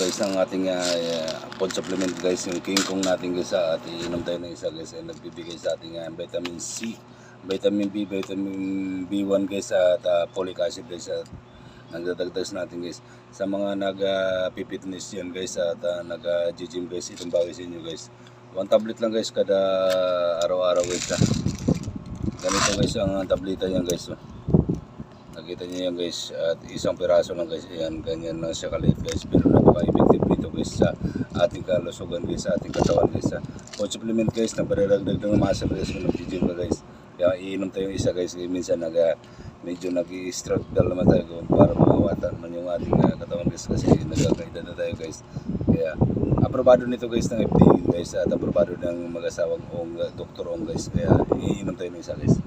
guys ang ating food supplement guys, yung King Kong natin guys at iinom tayo ng isa guys ay nagbibigay sa ating vitamin C, vitamin B, vitamin B1 guys at folic acid guys at nagdadagdag natin guys sa mga nag-fitness yan guys at nag-gym guys. Itong bawi sa inyo guys, 1 tablet lang guys kada araw-araw guys ganito guys ang tableta yan guys nakita niyo yan guys at isang piraso lang guys, yan ganyan lang siya kaliit guys pero napaka-effective nito guys sa ating kalusugan guys, sa ating katawan guys food supplement guys na pariragdag ng muscle guys kung nag-gym ka guys. Kaya iinom tayo isa guys, minsan medyo nag-struggle naman tayo para mawatan man yung ating katawan guys kasi nagkakaedad na tayo guys. Kaya aprobado nito guys ng FDA guys at aprobado ng mag-asawang Dr. Ong guys, kaya iinom tayo ng isa guys.